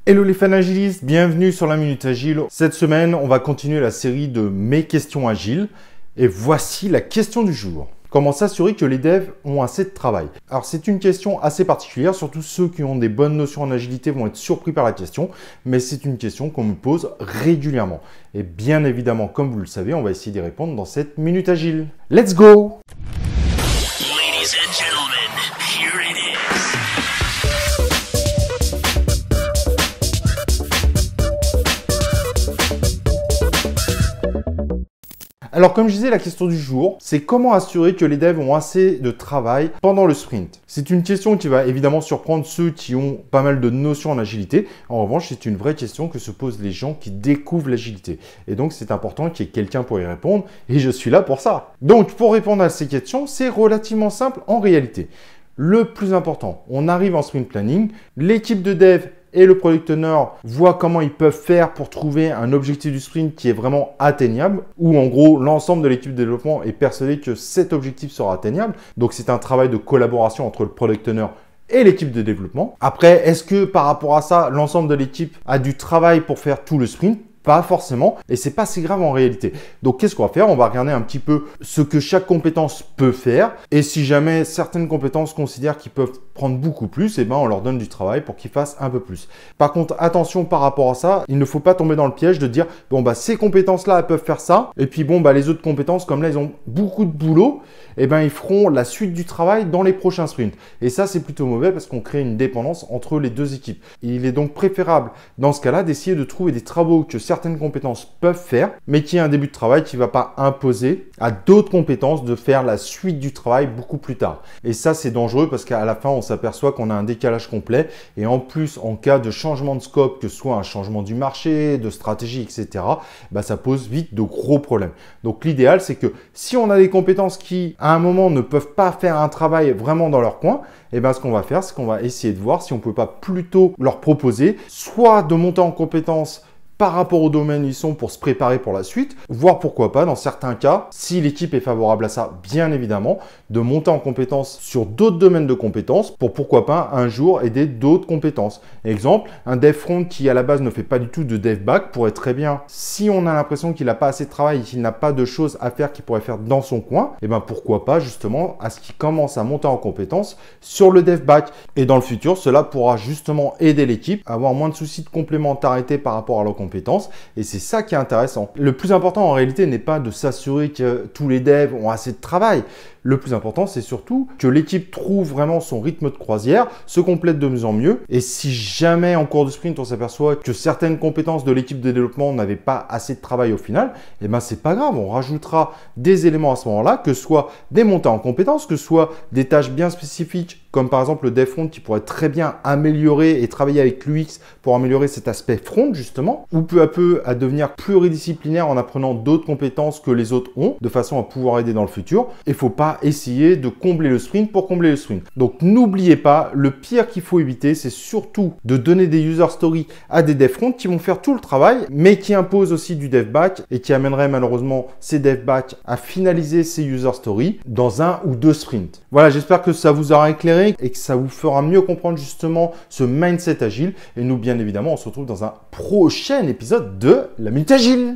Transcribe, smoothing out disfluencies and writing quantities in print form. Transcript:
Hello les fans agilistes, bienvenue sur la Minute Agile. Cette semaine, on va continuer la série de mes questions agiles. Et voici la question du jour. Comment s'assurer que les devs ont assez de travail? Alors c'est une question assez particulière, surtout ceux qui ont des bonnes notions en agilité vont être surpris par la question, mais c'est une question qu'on me pose régulièrement. Et bien évidemment, comme vous le savez, on va essayer d'y répondre dans cette Minute Agile. Let's go! Ladies and gentlemen, here it is. Alors comme je disais, la question du jour, c'est comment assurer que les devs ont assez de travail pendant le sprint? C'est une question qui va évidemment surprendre ceux qui ont pas mal de notions en agilité. En revanche, c'est une vraie question que se posent les gens qui découvrent l'agilité. Et donc, c'est important qu'il y ait quelqu'un pour y répondre et je suis là pour ça. Donc, pour répondre à ces questions, c'est relativement simple en réalité. Le plus important, on arrive en sprint planning, l'équipe de dev et le product owner voient comment ils peuvent faire pour trouver un objectif du sprint qui est vraiment atteignable, ou en gros, l'ensemble de l'équipe de développement est persuadé que cet objectif sera atteignable. Donc, c'est un travail de collaboration entre le product owner et l'équipe de développement. Après, est-ce que par rapport à ça, l'ensemble de l'équipe a du travail pour faire tout le sprint? Pas forcément, et c'est pas si grave en réalité. Donc, qu'est-ce qu'on va faire? On va regarder un petit peu ce que chaque compétence peut faire, et si jamais certaines compétences considèrent qu'ils peuvent prendre beaucoup plus, et ben on leur donne du travail pour qu'ils fassent un peu plus. Par contre, attention par rapport à ça, il ne faut pas tomber dans le piège de dire bon bah ces compétences-là elles peuvent faire ça, et puis bon bah les autres compétences comme là ils ont beaucoup de boulot, et ben ils feront la suite du travail dans les prochains sprints. Et ça c'est plutôt mauvais parce qu'on crée une dépendance entre les deux équipes. Il est donc préférable dans ce cas-là d'essayer de trouver des travaux que certaines compétences peuvent faire, mais qui est un début de travail qui ne va pas imposer à d'autres compétences de faire la suite du travail beaucoup plus tard. Et ça c'est dangereux parce qu'à la fin on s'aperçoit qu'on a un décalage complet, et en plus en cas de changement de scope, que ce soit un changement du marché, de stratégie, etc., bah, ça pose vite de gros problèmes. Donc l'idéal c'est que si on a des compétences qui à un moment ne peuvent pas faire un travail vraiment dans leur coin, et ben ce qu'on va faire c'est qu'on va essayer de voir si on peut pas plutôt leur proposer soit de monter en compétences par rapport au domaine où ils sont pour se préparer pour la suite, voire pourquoi pas, dans certains cas, si l'équipe est favorable à ça, bien évidemment, de monter en compétences sur d'autres domaines de compétences pour pourquoi pas un jour aider d'autres compétences. Exemple, un dev front qui à la base ne fait pas du tout de dev back pourrait très bien, si on a l'impression qu'il n'a pas assez de travail et qu'il n'a pas de choses à faire qu'il pourrait faire dans son coin, et ben pourquoi pas justement à ce qu'il commence à monter en compétences sur le dev back. Et dans le futur, cela pourra justement aider l'équipe à avoir moins de soucis de complémentarité par rapport à leur compétences, et c'est ça qui est intéressant. Le plus important en réalité n'est pas de s'assurer que tous les devs ont assez de travail. Le plus important, c'est surtout que l'équipe trouve vraiment son rythme de croisière, se complète de mieux en mieux. Et si jamais en cours de sprint, on s'aperçoit que certaines compétences de l'équipe de développement n'avaient pas assez de travail au final, eh ben c'est pas grave, on rajoutera des éléments à ce moment-là, que ce soit des montées en compétences, que ce soit des tâches bien spécifiques, comme par exemple le dev front qui pourrait très bien améliorer et travailler avec l'UX pour améliorer cet aspect front justement, ou peu à peu à devenir pluridisciplinaire en apprenant d'autres compétences que les autres ont, de façon à pouvoir aider dans le futur. Il faut pas essayer de combler le sprint pour combler le sprint. Donc n'oubliez pas, le pire qu'il faut éviter, c'est surtout de donner des user stories à des dev front qui vont faire tout le travail, mais qui imposent aussi du dev back et qui amèneraient malheureusement ces dev back à finaliser ces user stories dans un ou deux sprints. Voilà, j'espère que ça vous aura éclairé et que ça vous fera mieux comprendre justement ce mindset agile. Et nous, bien évidemment, on se retrouve dans un prochain épisode de la Minute Agile.